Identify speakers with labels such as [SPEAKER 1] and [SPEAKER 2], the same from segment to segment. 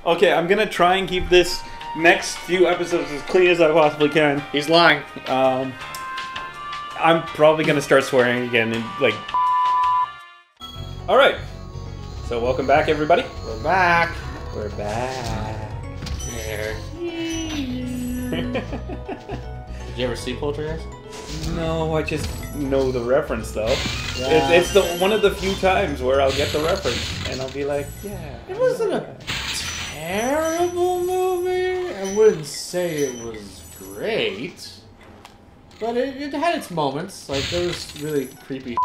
[SPEAKER 1] Okay, I'm gonna try and keep this next few episodes as clean as I possibly can.
[SPEAKER 2] He's lying.
[SPEAKER 1] I'm probably gonna start swearing again and like. All right. So welcome back, everybody.
[SPEAKER 2] We're back.
[SPEAKER 1] We're back.
[SPEAKER 2] Did you ever see Poltergeist?
[SPEAKER 1] No, I just know the reference though.
[SPEAKER 2] Yeah.
[SPEAKER 1] It's the one of the few times where I'll get the reference and I'll be like, yeah.
[SPEAKER 2] It wasn't a terrible movie. I wouldn't say it was great, but it had its moments. Like there was really creepy.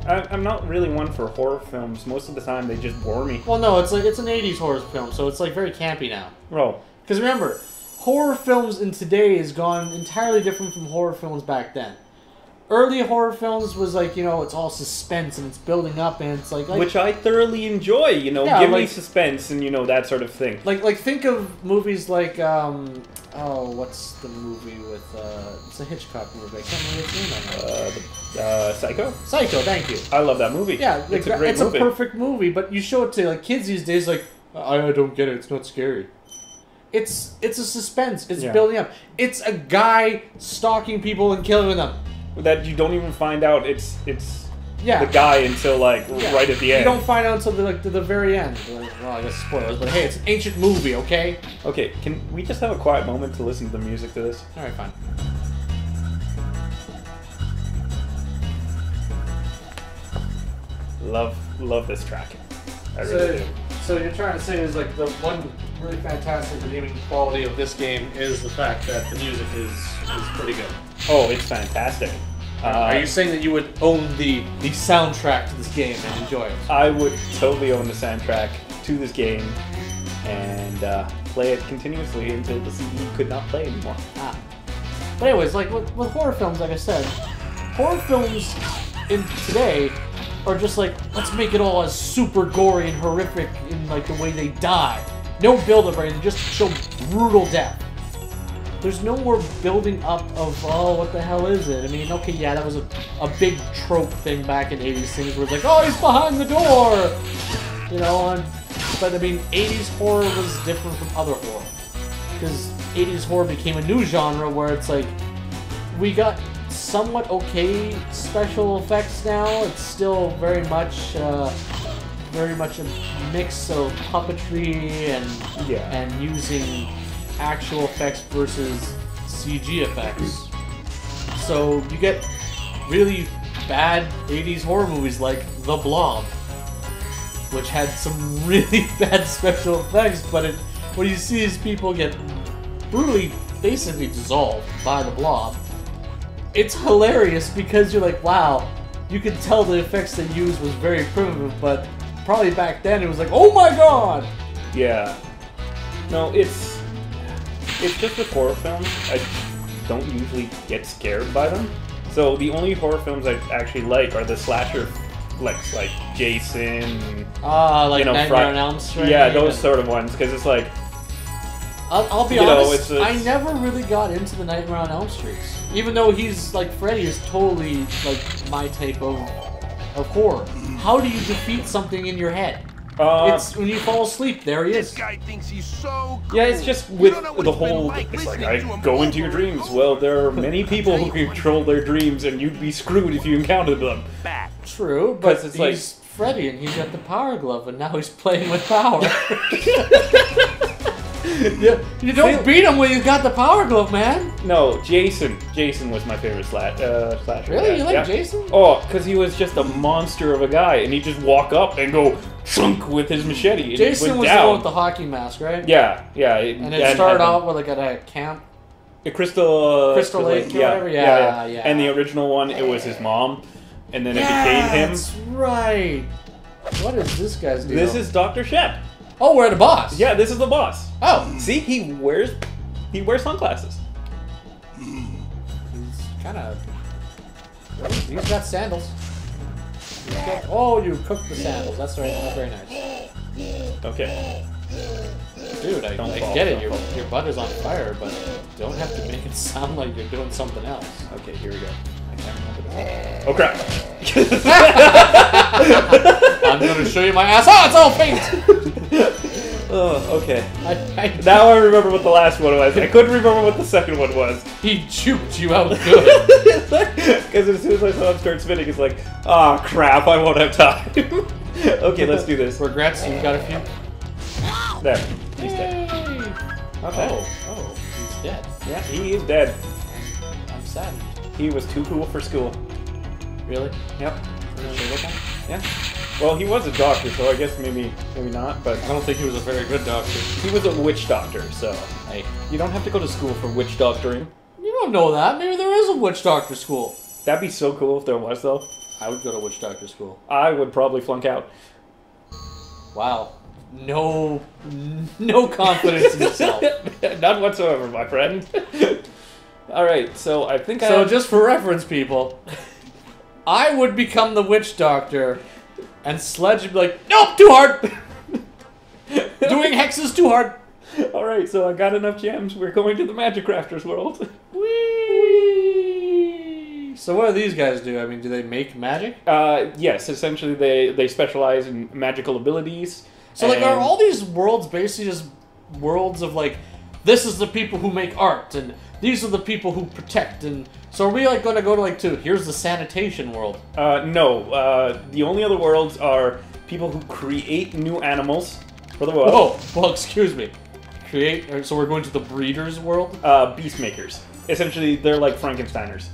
[SPEAKER 1] I'm not really one for horror films. Most of the time, they just bore me.
[SPEAKER 2] Well, no, it's an '80s horror film, so it's like very campy now.
[SPEAKER 1] Oh.
[SPEAKER 2] Because remember, horror films in today has gone entirely different from horror films back then. Early horror films was like, you know, it's all suspense and it's building up and it's like
[SPEAKER 1] which I thoroughly enjoy, you know,
[SPEAKER 2] yeah,
[SPEAKER 1] give
[SPEAKER 2] like,
[SPEAKER 1] me suspense and, you know, that sort of thing.
[SPEAKER 2] Like think of movies like, what's the movie with, it's a Hitchcock movie, I can't remember its name.
[SPEAKER 1] Psycho?
[SPEAKER 2] Psycho, thank you.
[SPEAKER 1] I love that movie.
[SPEAKER 2] Yeah,
[SPEAKER 1] it's a great movie.
[SPEAKER 2] It's a perfect movie, but you show it to like kids these days, like, I don't get it, it's not scary. It's a suspense, it's building up. It's a guy stalking people and killing them.
[SPEAKER 1] That you don't even find out it's the guy until like right at the end.
[SPEAKER 2] You don't find out until the very end. Well, I guess spoilers, but hey, it's an ancient movie, okay?
[SPEAKER 1] Okay, can we just have a quiet moment to listen to the music to this?
[SPEAKER 2] All right, fine.
[SPEAKER 1] Love this track. I really do.
[SPEAKER 2] So you're trying to say is like the one really fantastic redeeming quality of this game is the fact that the music is pretty good.
[SPEAKER 1] Oh, it's fantastic.
[SPEAKER 2] Are you saying that you would own the soundtrack to this game and enjoy it?
[SPEAKER 1] I would totally own the soundtrack to this game and play it continuously until the CD could not play anymore.
[SPEAKER 2] But anyways, like with horror films, like I said, horror films in today are just like, let's make it all as super gory and horrific in like the way they die. No build-up or anything, just show brutal death. There's no more building up of, oh, what the hell is it? I mean, okay, yeah, that was a big trope thing back in 80s things where it's like, oh, he's behind the door! You know, but I mean, 80s horror was different from other horror. Because 80s horror became a new genre where it's like, we got somewhat okay special effects now. It's still very much a mix of puppetry and using actual effects versus CG effects. So you get really bad 80s horror movies like The Blob, which had some really bad special effects, but what you see is people get brutally, basically dissolved by the blob. It's hilarious because you're like, wow, you could tell the effects they used was very primitive, but probably back then it was like, oh my god!
[SPEAKER 1] Yeah. No, it's just with horror films, I don't usually get scared by them. So the only horror films I actually like are the slasher flicks, like Jason,
[SPEAKER 2] like Nightmare on Elm Street.
[SPEAKER 1] Yeah, those sort of ones, because it's like,
[SPEAKER 2] I'll be honest, I never really got into the Nightmare on Elm Streets. Even though he's, like, Freddy is totally, like, my type of horror. How do you defeat something in your head? It's when you fall asleep, there he is.
[SPEAKER 3] This guy thinks he's so cool.
[SPEAKER 1] Yeah, it's just with the whole, it's like, I go into your dreams. Well, there are many people who control their dreams, and you'd be screwed if you encountered them.
[SPEAKER 2] True, but
[SPEAKER 1] it's
[SPEAKER 2] he's Freddy, and he's got the power glove, and now he's playing with power. You don't beat him when he's got the power glove, man.
[SPEAKER 1] No, Jason. Jason was my favorite slasher.
[SPEAKER 2] Really? You like Jason?
[SPEAKER 1] Oh, because he was just a monster of a guy, and he'd just walk up and go chunk with his machete. And
[SPEAKER 2] Jason was the one with the hockey mask, right?
[SPEAKER 1] Yeah.
[SPEAKER 2] And it started out with like at a camp.
[SPEAKER 1] The Crystal
[SPEAKER 2] Lake, whatever. Yeah.
[SPEAKER 1] And the original one, it was his mom, and then it became him.
[SPEAKER 2] That's right. What is this guy's deal?
[SPEAKER 1] This is Dr. Shep.
[SPEAKER 2] Oh, we're the boss.
[SPEAKER 1] Yeah, this is the boss.
[SPEAKER 2] Oh,
[SPEAKER 1] see, he wears sunglasses.
[SPEAKER 2] He's kind of. He's got sandals. You cooked the sandals. That's right. That's very nice.
[SPEAKER 1] Okay.
[SPEAKER 2] Dude, I get it. Your butt is on fire, but don't have to make it sound like you're doing something else.
[SPEAKER 1] Okay, here we go. I can't remember the Oh crap!
[SPEAKER 2] I'm gonna show you my ass. Oh, it's all paint.
[SPEAKER 1] Oh, okay.
[SPEAKER 2] Now
[SPEAKER 1] Now I remember what the last one was. I couldn't remember what the second one was.
[SPEAKER 2] he juked you out good.
[SPEAKER 1] Because as soon as I saw him start spinning, it's like, ah, crap, I won't have time. Okay, let's do this.
[SPEAKER 2] Regrets? You got a few?
[SPEAKER 1] There, he's dead. Okay.
[SPEAKER 2] Oh, he's dead.
[SPEAKER 1] Yeah, he is dead.
[SPEAKER 2] I'm sad.
[SPEAKER 1] He was too cool for school.
[SPEAKER 2] Really?
[SPEAKER 1] Yep.
[SPEAKER 2] Okay.
[SPEAKER 1] Yeah. Well, he was a doctor, so I guess maybe not, but
[SPEAKER 2] I don't think he was a very good doctor.
[SPEAKER 1] he was a witch doctor, so
[SPEAKER 2] Hey,
[SPEAKER 1] you don't have to go to school for witch doctoring.
[SPEAKER 2] you don't know that. Maybe there is a witch doctor school.
[SPEAKER 1] That'd be so cool if there was, though.
[SPEAKER 2] I would go to witch doctor school.
[SPEAKER 1] I would probably flunk out.
[SPEAKER 2] Wow. No confidence in yourself.
[SPEAKER 1] None whatsoever, my friend. Alright, so I think
[SPEAKER 2] So just for reference, people, I would become the witch doctor, and Sledge would be like, nope, too hard. Doing hexes too hard.
[SPEAKER 1] Alright, so I got enough gems. We're going to the Magic Crafters world.
[SPEAKER 2] Whee! So what do these guys do? I mean, do they make magic?
[SPEAKER 1] Yes, essentially they specialize in magical abilities.
[SPEAKER 2] So like, are
[SPEAKER 1] and-
[SPEAKER 2] all these worlds basically just worlds of like, this is the people who make art, and these are the people who protect, and so are we like going to go to like here's the sanitation world?
[SPEAKER 1] No, the only other worlds are people who create new animals for the world.
[SPEAKER 2] Whoa, well, excuse me. So we're going to the breeders world?
[SPEAKER 1] Beast makers. Essentially, they're like Frankensteiners.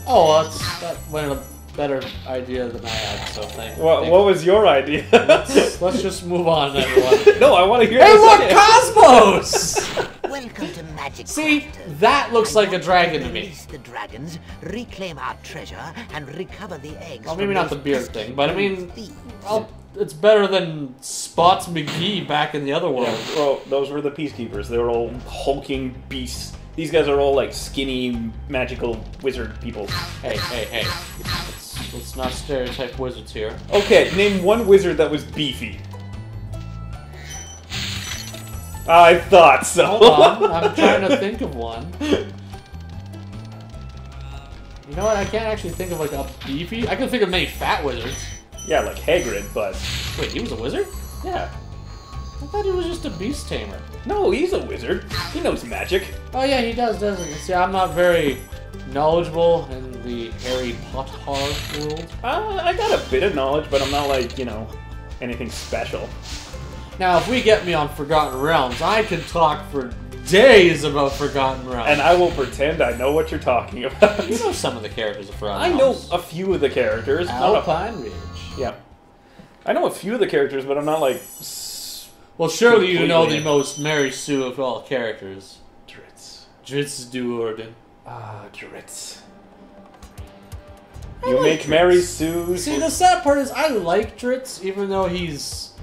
[SPEAKER 2] Oh, well, that went a better idea than I had, so thank you.
[SPEAKER 1] What was your idea?
[SPEAKER 2] Let's just move on, everyone.
[SPEAKER 1] No, I want to hear
[SPEAKER 2] Hey,
[SPEAKER 1] the
[SPEAKER 2] look,
[SPEAKER 1] second.
[SPEAKER 2] Cosmos!
[SPEAKER 4] Welcome to Magic
[SPEAKER 2] See,
[SPEAKER 4] Crafters.
[SPEAKER 2] that looks like a dragon to me.
[SPEAKER 4] Release the dragons, reclaim our treasure, and recover the eggs.
[SPEAKER 2] Well,
[SPEAKER 4] from
[SPEAKER 2] maybe not the
[SPEAKER 4] those
[SPEAKER 2] beard thing, but I mean,
[SPEAKER 4] thieves.
[SPEAKER 2] well, it's better than Spots McGee back in the other world.
[SPEAKER 1] Yeah, well, those were the peacekeepers. They were all hulking beasts. These guys are all like skinny, magical wizard people.
[SPEAKER 2] Hey. Let's not stereotype wizards here.
[SPEAKER 1] Okay, name one wizard that was beefy. I thought so.
[SPEAKER 2] Hold on, I'm trying to think of one. You know what? I can't actually think of like a beefy. I can think of many fat wizards.
[SPEAKER 1] Yeah, like Hagrid, but
[SPEAKER 2] Wait, he was a wizard?
[SPEAKER 1] yeah.
[SPEAKER 2] I thought he was just a beast tamer.
[SPEAKER 1] No, he's a wizard. He knows magic.
[SPEAKER 2] Oh yeah, he does, doesn't he? See, I'm not very knowledgeable in the Harry Potter world.
[SPEAKER 1] I got a bit of knowledge, but I'm not like, anything special.
[SPEAKER 2] Now, if we get me on Forgotten Realms, I can talk for days about Forgotten Realms.
[SPEAKER 1] And I will pretend I know what you're talking about.
[SPEAKER 2] You know some of the characters of Forgotten
[SPEAKER 1] I know
[SPEAKER 2] Realms.
[SPEAKER 1] a few of the characters. not a-
[SPEAKER 2] Alpine Ridge.
[SPEAKER 1] Yeah. I know a few of the characters, but I'm not like...
[SPEAKER 2] Well, surely you know the
[SPEAKER 1] Completely.
[SPEAKER 2] most Mary Sue of all characters.
[SPEAKER 1] Dritz.
[SPEAKER 2] Dritz Duorden.
[SPEAKER 1] Ah, Dritz. You make Mary Sue...
[SPEAKER 2] See, the sad part is I like Dritz, even though he's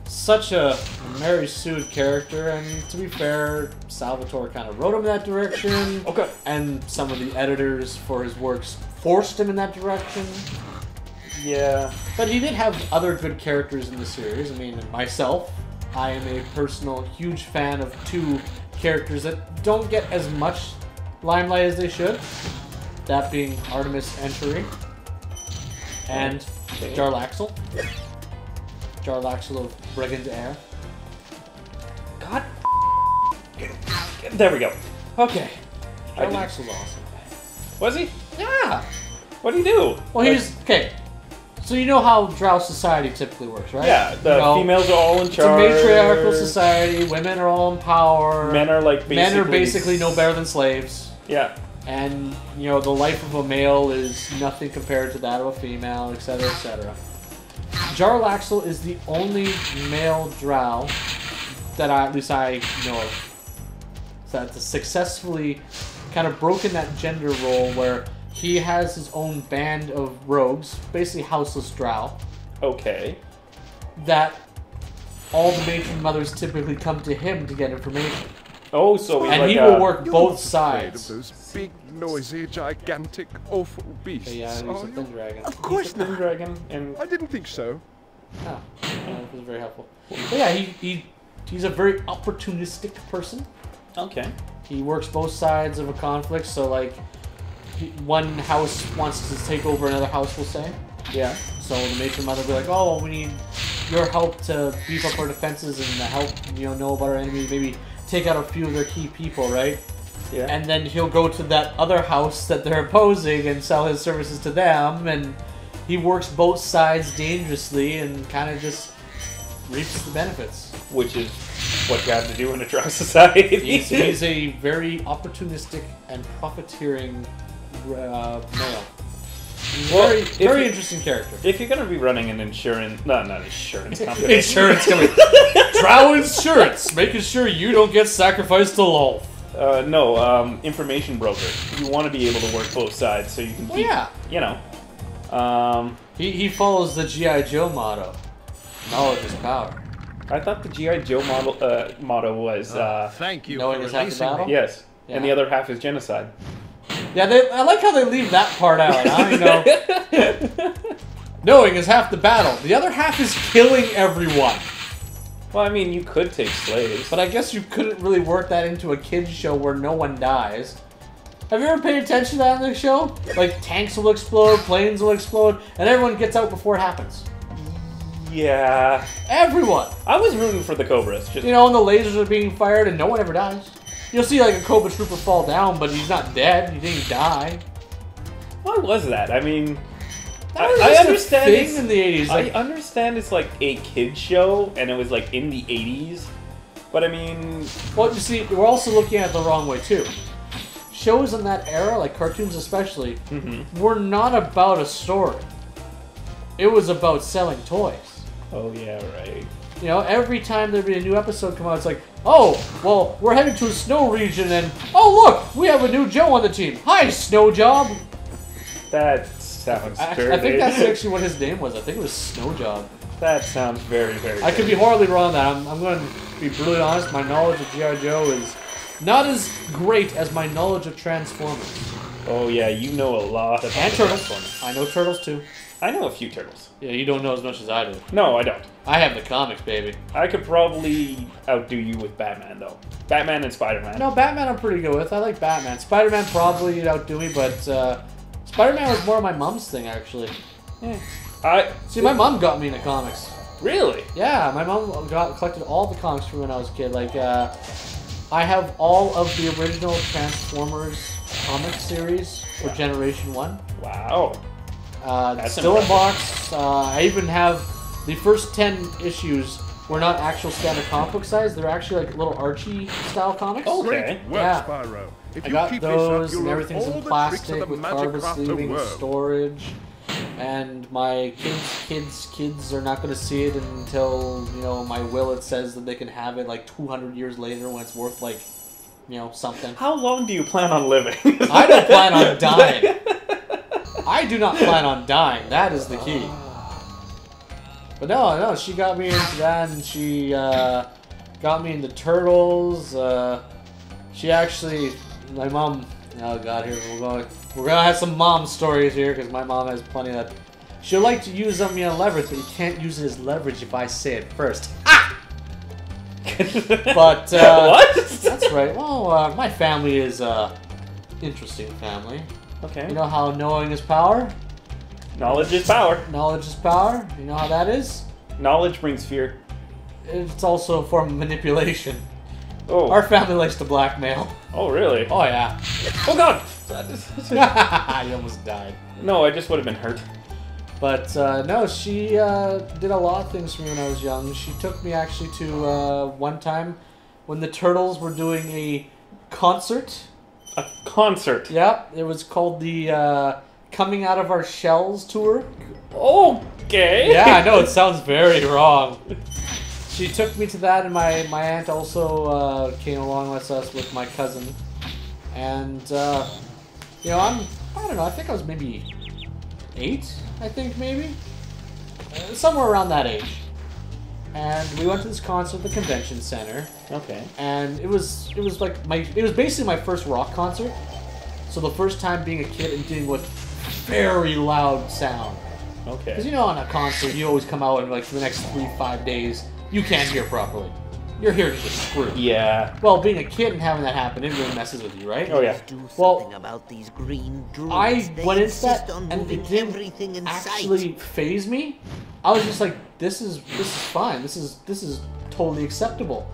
[SPEAKER 2] such a Mary Sue character, and to be fair, Salvatore kind of wrote him in that direction.
[SPEAKER 1] Okay.
[SPEAKER 2] And some of the editors for his works forced him in that direction.
[SPEAKER 1] Yeah.
[SPEAKER 2] But he did have other good characters in the series. I mean, myself, I am a personal huge fan of two characters that don't get as much limelight as they should. That being Artemis Entry and
[SPEAKER 1] Okay.
[SPEAKER 2] Jarlaxle. Jarlaxle of Brigand Air.
[SPEAKER 1] God. There we go. Okay. I did-
[SPEAKER 2] Jarlaxle's awesome.
[SPEAKER 1] Was he?
[SPEAKER 2] Yeah!
[SPEAKER 1] What did he do?
[SPEAKER 2] Well, he's... Okay. So you know how Drow society typically works, right?
[SPEAKER 1] Yeah, the
[SPEAKER 2] You know,
[SPEAKER 1] females are all in
[SPEAKER 2] it's a
[SPEAKER 1] charge.
[SPEAKER 2] matriarchal society. Women are all in power.
[SPEAKER 1] Men are like basically...
[SPEAKER 2] Men are basically no better than slaves.
[SPEAKER 1] Yeah.
[SPEAKER 2] And, the life of a male is nothing compared to that of a female, etc., etc. Jarlaxle is the only male drow that at least I know of that's successfully kind of broken that gender role where he has his own band of rogues, basically houseless drow,
[SPEAKER 1] Okay.
[SPEAKER 2] that all the matron mothers typically come to him to get information.
[SPEAKER 1] Oh, so he's
[SPEAKER 2] And
[SPEAKER 1] like
[SPEAKER 2] he
[SPEAKER 1] a...
[SPEAKER 2] will work
[SPEAKER 3] You're
[SPEAKER 2] both
[SPEAKER 3] not afraid of
[SPEAKER 2] sides.
[SPEAKER 3] those big, noisy, gigantic, awful beasts.
[SPEAKER 2] Yeah, he's a
[SPEAKER 3] are you?
[SPEAKER 2] thin dragon.
[SPEAKER 3] Of course
[SPEAKER 1] He's a thin
[SPEAKER 3] not.
[SPEAKER 1] dragon, and...
[SPEAKER 3] I didn't think so.
[SPEAKER 2] Oh, that was very helpful. But yeah, he's a very opportunistic person.
[SPEAKER 1] Okay.
[SPEAKER 2] He works both sides of a conflict, so like, one house wants to take over another house, we'll say.
[SPEAKER 1] Yeah.
[SPEAKER 2] So the matron mother will be like, oh, we your help to beef up our defenses and help know about our enemies, maybe take out a few of their key people, right?
[SPEAKER 1] Yeah.
[SPEAKER 2] And then he'll go to that other house that they're opposing and sell his services to them, and he works both sides dangerously and kind of just reaps the benefits.
[SPEAKER 1] Which is what you have to do in a drug society.
[SPEAKER 2] He's a very opportunistic and profiteering male.
[SPEAKER 1] Well,
[SPEAKER 2] very interesting character.
[SPEAKER 1] If you're gonna be running an insurance, not insurance company.
[SPEAKER 2] Insurance company. Drow Insurance, making sure you don't get sacrificed to Lolth.
[SPEAKER 1] No, information broker. You want to be able to work both sides so you can keep,
[SPEAKER 2] He follows the G.I. Joe motto. Knowledge is power.
[SPEAKER 1] I thought the G.I. Joe motto was,
[SPEAKER 3] Thank you
[SPEAKER 2] knowing
[SPEAKER 3] for
[SPEAKER 2] is half the
[SPEAKER 3] releasing
[SPEAKER 2] battle?
[SPEAKER 3] me.
[SPEAKER 1] yes,
[SPEAKER 2] Yeah.
[SPEAKER 1] and the other half is genocide.
[SPEAKER 2] Yeah, I like how they leave that part out. Huh? Knowing is half the battle. The other half is killing everyone.
[SPEAKER 1] Well, I mean, you could take slaves.
[SPEAKER 2] But I guess you couldn't really work that into a kid's show where no one dies. Have you ever paid attention to that in the show? Like, tanks will explode, planes will explode, and everyone gets out before it happens.
[SPEAKER 1] Yeah.
[SPEAKER 2] Everyone!
[SPEAKER 1] I was rooting for the Cobras. Just...
[SPEAKER 2] You know, and the lasers are being fired and no one ever dies. You'll see, like, a Cobra Trooper fall down, but he's not dead. He didn't die.
[SPEAKER 1] Why was that? I mean...
[SPEAKER 2] That was
[SPEAKER 1] I
[SPEAKER 2] just
[SPEAKER 1] understand
[SPEAKER 2] a thing in the 80s. Like,
[SPEAKER 1] I understand it's like a kid's show, and it was like in the 80s. But I mean...
[SPEAKER 2] well, you see, we're also looking at it the wrong way, too. Shows in that era, like cartoons especially, were not about a story. It was about selling toys.
[SPEAKER 1] Oh, yeah, right.
[SPEAKER 2] You know, every time there'd be a new episode come out, it's like, oh, well, we're heading to a snow region, and, oh, look, we have a new Joe on the team. Hi, Snow Job.
[SPEAKER 1] That sounds
[SPEAKER 2] I
[SPEAKER 1] very...
[SPEAKER 2] think that's actually what his name was. I think it was Snow Job.
[SPEAKER 1] That sounds very, very...
[SPEAKER 2] I could be horribly wrong on that. I'm going to be brutally honest. My knowledge of G.I. Joe is not as great as my knowledge of Transformers.
[SPEAKER 1] Oh, yeah, you know a lot about
[SPEAKER 2] And
[SPEAKER 1] the
[SPEAKER 2] Turtles.
[SPEAKER 1] Transformers.
[SPEAKER 2] I know Turtles, too.
[SPEAKER 1] I know a few Turtles.
[SPEAKER 2] Yeah, you don't know as much as I do.
[SPEAKER 1] No, I don't.
[SPEAKER 2] I have the comics, baby.
[SPEAKER 1] I could probably outdo you with Batman, though. Batman and Spider-Man.
[SPEAKER 2] No, Batman I'm pretty good with. I like Batman. Spider-Man probably you'd outdo me, but Spider-Man was more of my mom's thing, actually. See, my mom got me into comics.
[SPEAKER 1] Really?
[SPEAKER 2] Yeah, my mom collected all the comics from when I was a kid. Like, I have all of the original Transformers comic series for Generation 1.
[SPEAKER 1] Wow. That's
[SPEAKER 2] Still in
[SPEAKER 1] impressive.
[SPEAKER 2] box. I even have the first 10 issues were not actual standard comic book size. They're actually like little Archie style comics.
[SPEAKER 1] Okay.
[SPEAKER 3] Great work,
[SPEAKER 2] Yeah.
[SPEAKER 3] Spyro. If
[SPEAKER 2] I
[SPEAKER 3] you
[SPEAKER 2] got
[SPEAKER 3] keep
[SPEAKER 2] those,
[SPEAKER 3] this up,
[SPEAKER 2] and
[SPEAKER 3] you'll
[SPEAKER 2] everything's
[SPEAKER 3] learn
[SPEAKER 2] in
[SPEAKER 3] all the tricks of
[SPEAKER 2] plastic
[SPEAKER 3] the
[SPEAKER 2] with
[SPEAKER 3] magic
[SPEAKER 2] carbon
[SPEAKER 3] crafter
[SPEAKER 2] sleeving and
[SPEAKER 3] world.
[SPEAKER 2] storage. And my kids are not going to see it until, you know, my will, it says that they can have it like 200 years later when it's worth like, you know, something.
[SPEAKER 1] How long do you plan on living?
[SPEAKER 2] I don't plan on dying. I do not plan on dying. That is the key. But no, she got me into that, and she got me into Turtles. She actually, my mom. Oh God, here we're gonna have some mom stories here because my mom has plenty of that. She'll like to use leverage, but you can't use it as leverage if I say it first. Ah! But
[SPEAKER 1] what?
[SPEAKER 2] That's right. Well, my family is interesting family.
[SPEAKER 1] Okay.
[SPEAKER 2] You know how knowing is power?
[SPEAKER 1] Knowledge is power.
[SPEAKER 2] Knowledge is power. You know how that is?
[SPEAKER 1] Knowledge brings fear.
[SPEAKER 2] It's also a form of manipulation.
[SPEAKER 1] Oh.
[SPEAKER 2] Our family likes to blackmail.
[SPEAKER 1] Oh, really?
[SPEAKER 2] Oh, yeah.
[SPEAKER 1] Oh, God!
[SPEAKER 2] I almost died.
[SPEAKER 1] No, I just would have been hurt.
[SPEAKER 2] But, no, she did a lot of things for me when I was young. She took me actually to one time when the Turtles were doing a concert.
[SPEAKER 1] A concert?
[SPEAKER 2] Yep, it was called the Coming Out of Our Shells tour.
[SPEAKER 1] Okay!
[SPEAKER 2] Yeah, I know, it sounds very wrong. She took me to that, and my aunt also came along with us with my cousin. And, you know, I don't know, I think I was maybe 8, I think, maybe? Somewhere around that age. And we went to this concert at the convention center.
[SPEAKER 1] Okay.
[SPEAKER 2] And it was basically my first rock concert. So the first time being a kid and dealing with very loud sound.
[SPEAKER 1] Okay.
[SPEAKER 2] Because you know, on a concert, you always come out and like for the next 3-5 days, you can't hear properly. you're here to just screw.
[SPEAKER 1] Yeah.
[SPEAKER 2] Well, being a kid and having that happen, it really messes with you, right?
[SPEAKER 1] Oh yeah.
[SPEAKER 4] Do
[SPEAKER 2] Well,
[SPEAKER 4] something about these green druids.
[SPEAKER 2] I
[SPEAKER 4] They
[SPEAKER 2] went into
[SPEAKER 4] insist
[SPEAKER 2] that
[SPEAKER 4] on
[SPEAKER 2] and
[SPEAKER 4] moving
[SPEAKER 2] it didn't
[SPEAKER 4] everything in
[SPEAKER 2] actually
[SPEAKER 4] sight.
[SPEAKER 2] phase me. I was just like, this is fine. This is totally acceptable.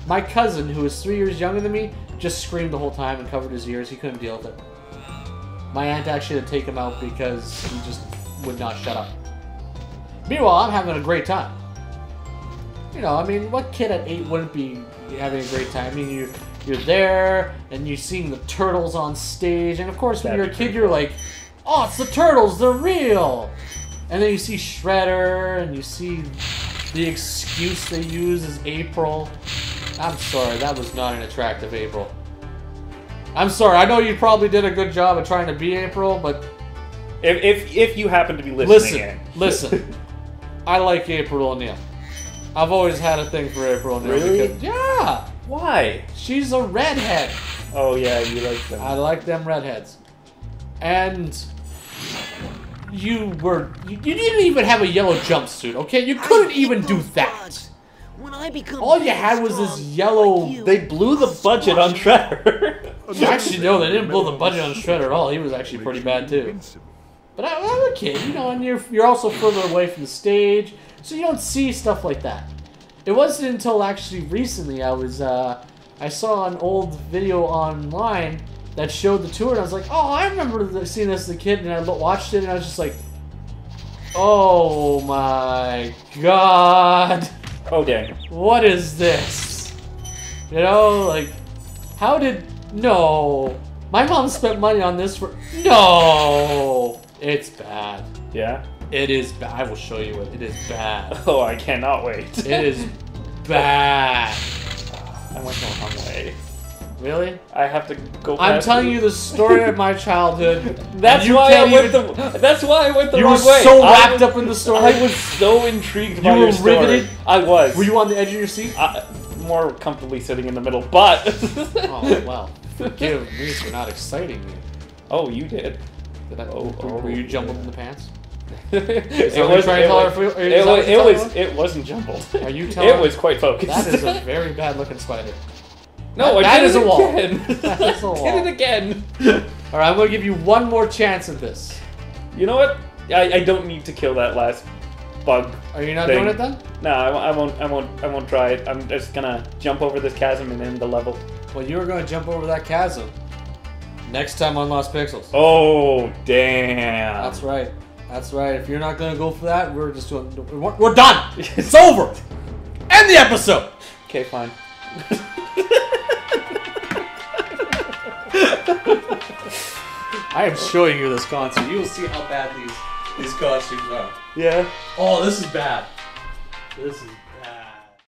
[SPEAKER 2] My cousin, who is 3 years younger than me, just screamed the whole time and covered his ears. He couldn't deal with it. My aunt actually had to take him out because he just would not shut up. Meanwhile, I'm having a great time. You know, I mean, what kid at 8 wouldn't be having a great time? I mean, you're there, and you're seeing the turtles on stage, and of course, when you're a kid, you're like, oh, it's the turtles, they're real! And then you see Shredder, and you see the excuse they use is April. I'm sorry, that was not an attractive April. I'm sorry, I know you probably did a good job of trying to be April, but...
[SPEAKER 1] If you happen to be listening
[SPEAKER 2] Listen. I like April O'Neil. I've always had a thing for April O'Neil.
[SPEAKER 1] Really?
[SPEAKER 2] Because, yeah!
[SPEAKER 1] Why?
[SPEAKER 2] She's a redhead.
[SPEAKER 1] Oh yeah, you like them.
[SPEAKER 2] I like them redheads. And... You didn't even have a yellow jumpsuit, okay? You couldn't even do that.
[SPEAKER 4] When I become
[SPEAKER 2] All you had was this yellow...
[SPEAKER 4] like you,
[SPEAKER 1] They blew the budget on Shredder.
[SPEAKER 2] Actually, no, they didn't blow the budget on Shredder at all. He was actually pretty bad, too. But I'm a kid, you know, and you're also further away from the stage, so you don't see stuff like that. It wasn't until actually recently I saw an old video online that showed the tour, and I was like, oh, I remember seeing this as a kid, and I watched it, and I was just like, oh my god.
[SPEAKER 1] Oh dang.
[SPEAKER 2] What is this? You know, like, how did... No. My mom spent money on this for... No. It's bad.
[SPEAKER 1] Yeah?
[SPEAKER 2] It is bad. I will show you it. It is bad.
[SPEAKER 1] Oh, I cannot wait.
[SPEAKER 2] It is bad.
[SPEAKER 1] I went the wrong way.
[SPEAKER 2] Really?
[SPEAKER 1] I have to go
[SPEAKER 2] I'm
[SPEAKER 1] past
[SPEAKER 2] telling you the story of my childhood.
[SPEAKER 1] That's
[SPEAKER 2] you
[SPEAKER 1] why I
[SPEAKER 2] can't
[SPEAKER 1] went
[SPEAKER 2] even-
[SPEAKER 1] that's why I went the
[SPEAKER 2] You
[SPEAKER 1] wrong
[SPEAKER 2] were
[SPEAKER 1] way.
[SPEAKER 2] so
[SPEAKER 1] I
[SPEAKER 2] wrapped
[SPEAKER 1] was-
[SPEAKER 2] up in the story.
[SPEAKER 1] I was so intrigued by
[SPEAKER 2] You
[SPEAKER 1] your
[SPEAKER 2] were
[SPEAKER 1] story.
[SPEAKER 2] riveted?
[SPEAKER 1] I was.
[SPEAKER 2] Were you on the edge of your seat?
[SPEAKER 1] More comfortably sitting in the middle, but...
[SPEAKER 2] Oh, well. Forgive me for not exciting you.
[SPEAKER 1] Oh, you did.
[SPEAKER 2] Did I,
[SPEAKER 1] Oh,
[SPEAKER 2] were you
[SPEAKER 1] yeah.
[SPEAKER 2] jummed in the pants?
[SPEAKER 1] It wasn't jumbled.
[SPEAKER 2] Are you telling
[SPEAKER 1] It was quite focused.
[SPEAKER 2] That is a very bad looking spider.
[SPEAKER 1] No,
[SPEAKER 2] that
[SPEAKER 1] I did
[SPEAKER 2] is
[SPEAKER 1] it
[SPEAKER 2] a wall.
[SPEAKER 1] again.
[SPEAKER 2] That is a wall.
[SPEAKER 1] Did it again.
[SPEAKER 2] Alright, I'm gonna give you one more chance at this.
[SPEAKER 1] You know what? I don't need to kill that last bug.
[SPEAKER 2] Are you not
[SPEAKER 1] thing.
[SPEAKER 2] doing it then?
[SPEAKER 1] No, I won't try it. I'm just gonna jump over this chasm and end the level.
[SPEAKER 2] Well, you were gonna jump over that chasm. Next time on Lost Pixels.
[SPEAKER 1] Oh, damn.
[SPEAKER 2] That's right. That's right. If you're not gonna go for that, we're just doing. We're done. It's over. End the episode.
[SPEAKER 1] Okay, fine.
[SPEAKER 2] I am showing you this concert. You will see how bad these costumes are.
[SPEAKER 1] Yeah.
[SPEAKER 2] Oh, this is bad. This is